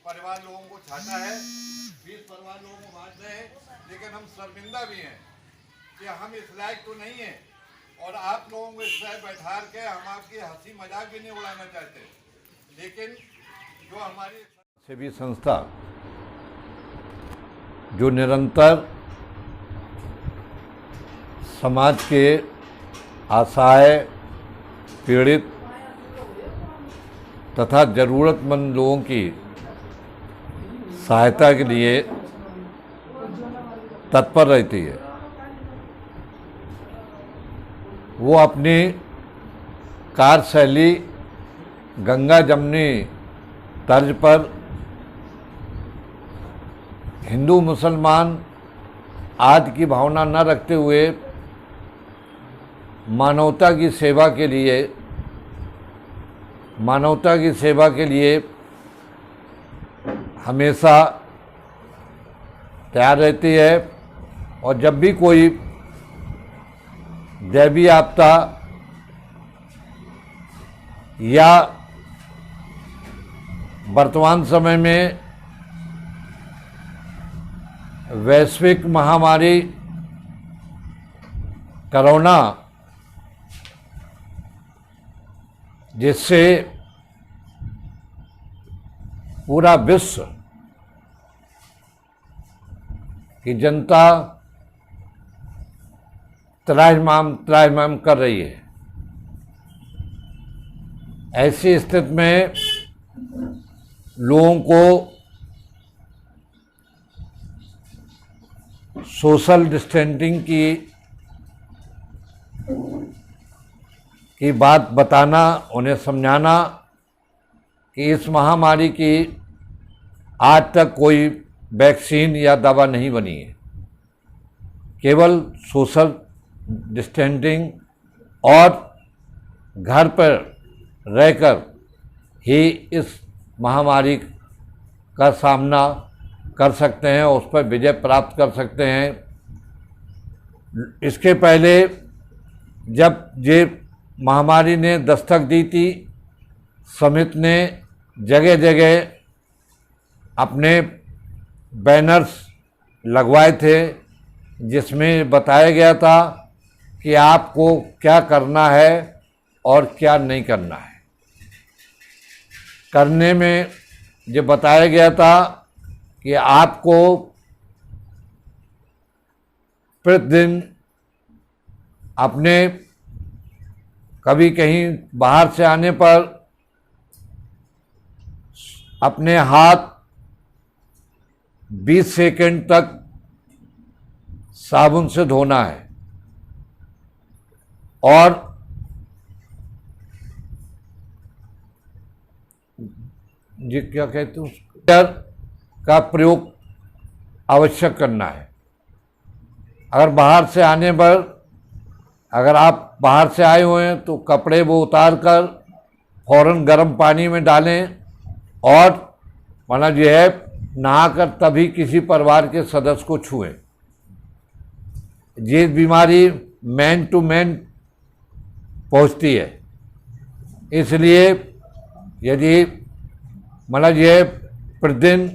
परिवार लोगों को छाटा है, 20 परिवार लोगों को बांट रहे हैं, लेकिन हम शर्मिंदा भी हैं कि हम इस लायक तो नहीं हैं और आप लोगों को इस तरह बैठा के हम आपकी हंसी मजाक भी नहीं उड़ाना चाहते, लेकिन जो हमारी सेवी संस्था जो निरंतर समाज के असहाय, पीड़ित तथा ज़रूरतमंद लोगों की सहायता के लिए तत्पर रहती है, वो अपनी कार्यशैली गंगा जमुनी तर्ज पर हिंदू मुसलमान आदि की भावना न रखते हुए मानवता की सेवा के लिए हमेशा तैयार रहती है और जब भी कोई दैवीय आपदा या वर्तमान समय में वैश्विक महामारी कोरोना, जिससे पूरा विश्व की जनता त्राहिमाम कर रही है, ऐसी स्थिति में लोगों को सोशल डिस्टेंसिंग की बात बताना, उन्हें समझाना कि इस महामारी की आज तक कोई वैक्सीन या दवा नहीं बनी है, केवल सोशल डिस्टेंसिंग और घर पर रहकर ही इस महामारी का सामना कर सकते हैं, उस पर विजय प्राप्त कर सकते हैं। इसके पहले जब ये महामारी ने दस्तक दी थी, समिति ने जगह जगह अपने बैनर्स लगवाए थे, जिसमें बताया गया था कि आपको क्या करना है और क्या नहीं करना है। करने में ये बताया गया था कि आपको प्रतिदिन अपने कभी कहीं बाहर से आने पर अपने हाथ 20 सेकंड तक साबुन से धोना है और ये क्या कहते हैं उसको, का प्रयोग आवश्यक करना है। अगर बाहर से आने पर, अगर आप बाहर से आए हुए हैं तो कपड़े वो उतार कर फौरन गर्म पानी में डालें और मतलब जो है नहाकर तभी किसी परिवार के सदस्य को छुएं। ये बीमारी मैन टू मैन पहुंचती है, इसलिए यदि मतलब ये प्रतिदिन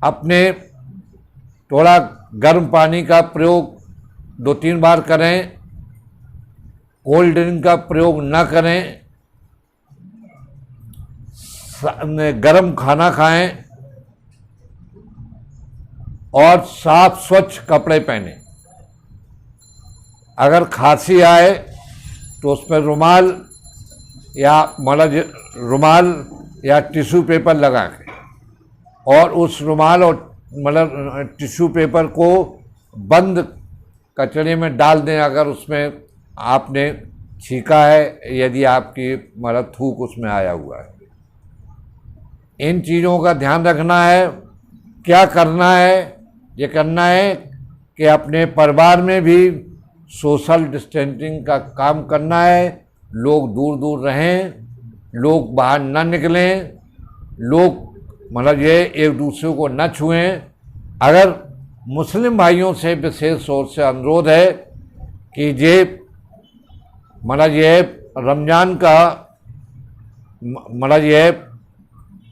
अपने थोड़ा गर्म पानी का प्रयोग 2-3 बार करें, कोल्ड ड्रिंक का प्रयोग न करें, गर्म खाना खाएं और साफ स्वच्छ कपड़े पहनें। अगर खांसी आए तो उस पर रुमाल या टिश्यू पेपर लगा के और उस रुमाल और मतलब टिश्यू पेपर को बंद कचरे में डाल दें अगर उसमें आपने छींका है, यदि आपकी मतलब थूक उसमें आया हुआ है। इन चीज़ों का ध्यान रखना है। क्या करना है? ये करना है कि अपने परिवार में भी सोशल डिस्टेंसिंग का काम करना है। लोग दूर दूर रहें, लोग बाहर न निकलें, लोग मतलब ये एक दूसरे को न छुएं। अगर मुस्लिम भाइयों से विशेष तौर से अनुरोध है कि ये मतलब ये रमज़ान का मतलब ये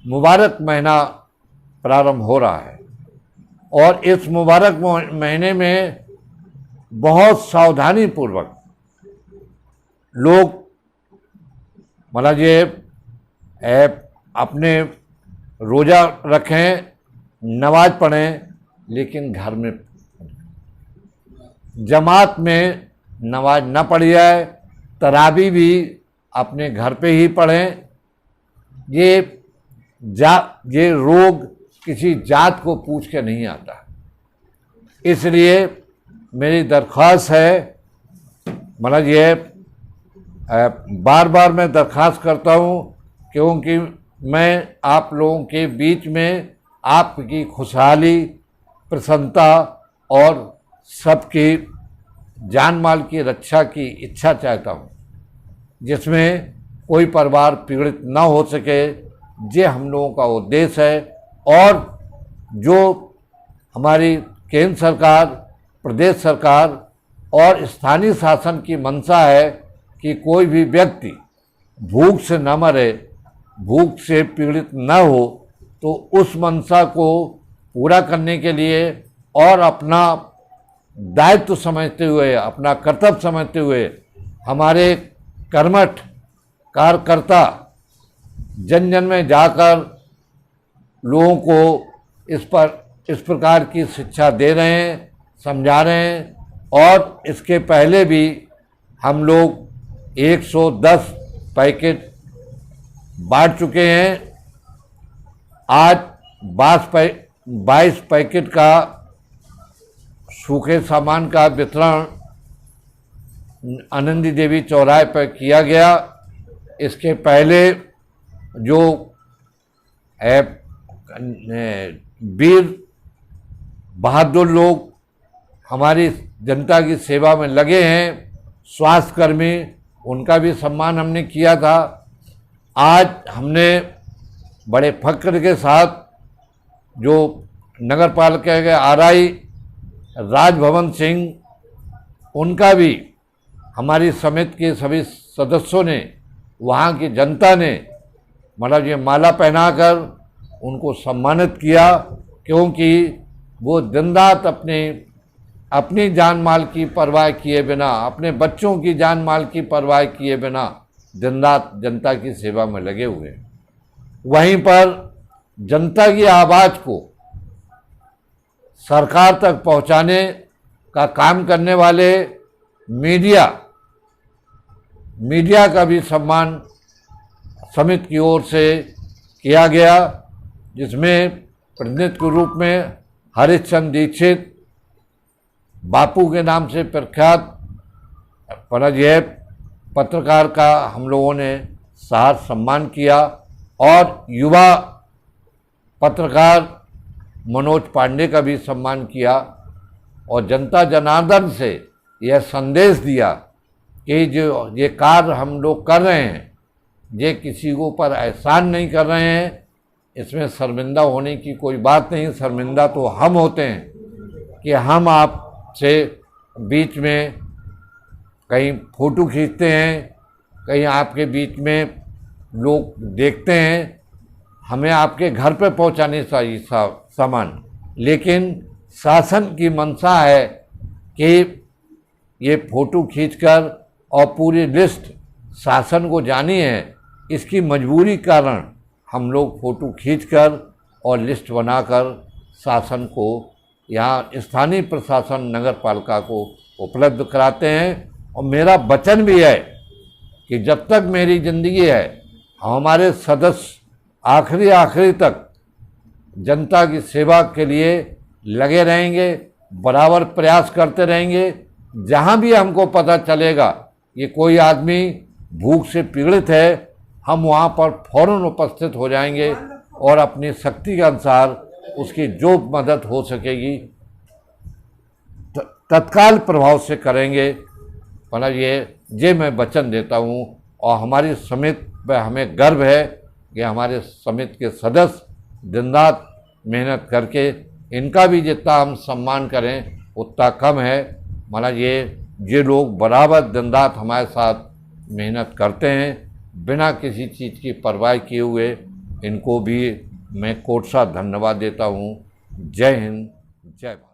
मुबारक महीना प्रारंभ हो रहा है और इस मुबारक महीने में बहुत सावधानी पूर्वक लोग मतलब ये अपने रोज़ा रखें, नमाज पढ़ें, लेकिन घर में जमात में नमाज न पढ़ी जाए, तरावी भी अपने घर पे ही पढ़ें। ये रोग किसी जात को पूछ के नहीं आता, इसलिए मेरी दरख्वास्त है, मतलब ये बार बार मैं दरख्वास्त करता हूँ, क्योंकि मैं आप लोगों के बीच में आपकी खुशहाली, प्रसन्नता और सबकी जान माल की रक्षा की इच्छा चाहता हूँ, जिसमें कोई परिवार पीड़ित न हो सके। ये हम लोगों का उद्देश्य है और जो हमारी केंद्र सरकार, प्रदेश सरकार और स्थानीय शासन की मंशा है कि कोई भी व्यक्ति भूख से न मरे, भूख से पीड़ित न हो, तो उस मंशा को पूरा करने के लिए और अपना दायित्व समझते हुए, अपना कर्तव्य समझते हुए हमारे कर्मठ कार्यकर्ता जन जन में जाकर लोगों को इस प्रकार की शिक्षा दे रहे हैं, समझा रहे हैं। और इसके पहले भी हम लोग 110 पैकेट बांट चुके हैं। आज 22 पैकेट का सूखे सामान का वितरण आनंदी देवी चौराहे पर किया गया। इसके पहले जो वीर बहादुर लोग हमारी जनता की सेवा में लगे हैं, स्वास्थ्यकर्मी, उनका भी सम्मान हमने किया था। आज हमने बड़े फक्र के साथ जो नगर पालिका के आरआई राजभवन सिंह, उनका भी हमारी समिति के सभी सदस्यों ने, वहाँ की जनता ने मतलब ये माला पहनाकर उनको सम्मानित किया, क्योंकि वो दिन रात अपनी जान माल की परवाह किए बिना, अपने बच्चों की जान माल की परवाह किए बिना दिन रात जनता की सेवा में लगे हुए हैं। वहीं पर जनता की आवाज़ को सरकार तक पहुंचाने का काम करने वाले मीडिया का भी सम्मान समिति की ओर से किया गया, जिसमें प्रतिनिधि के रूप में हरिश्चंद्र दीक्षित, बापू के नाम से प्रख्यात पत्रकार का हम लोगों ने सार सम्मान किया और युवा पत्रकार मनोज पांडे का भी सम्मान किया और जनता जनार्दन से यह संदेश दिया कि जो ये कार्य हम लोग कर रहे हैं, ये किसी को पर एहसान नहीं कर रहे हैं, इसमें शर्मिंदा होने की कोई बात नहीं। शर्मिंदा तो हम होते हैं कि हम आपसे बीच में कहीं फ़ोटो खींचते हैं, कहीं आपके बीच में लोग देखते हैं, हमें आपके घर पे पहुंचाने चाहिए सामान, लेकिन शासन की मंशा है कि ये फ़ोटो खींचकर और पूरी लिस्ट शासन को जानी है। इसकी मजबूरी कारण हम लोग फ़ोटो खींचकर और लिस्ट बनाकर शासन को, यहाँ स्थानीय प्रशासन नगर पालिका को उपलब्ध कराते हैं। और मेरा वचन भी है कि जब तक मेरी ज़िंदगी है, हमारे सदस्य आखिरी तक जनता की सेवा के लिए लगे रहेंगे, बराबर प्रयास करते रहेंगे। जहाँ भी हमको पता चलेगा कि कोई आदमी भूख से पीड़ित है, हम वहाँ पर फौरन उपस्थित हो जाएंगे और अपनी शक्ति के अनुसार उसकी जो मदद हो सकेगी तत्काल प्रभाव से करेंगे। मतलब ये मैं वचन देता हूँ। और हमारी समिति पर हमें गर्व है कि हमारे समिति के सदस्य दिन रात मेहनत करके, इनका भी जितना हम सम्मान करें उतना कम है। मतलब ये लोग बराबर दिन रात हमारे साथ मेहनत करते हैं, बिना किसी चीज़ की परवाह किए हुए इनको भी मैं कोटि साथ धन्यवाद देता हूँ। जय हिंद, जय भारत।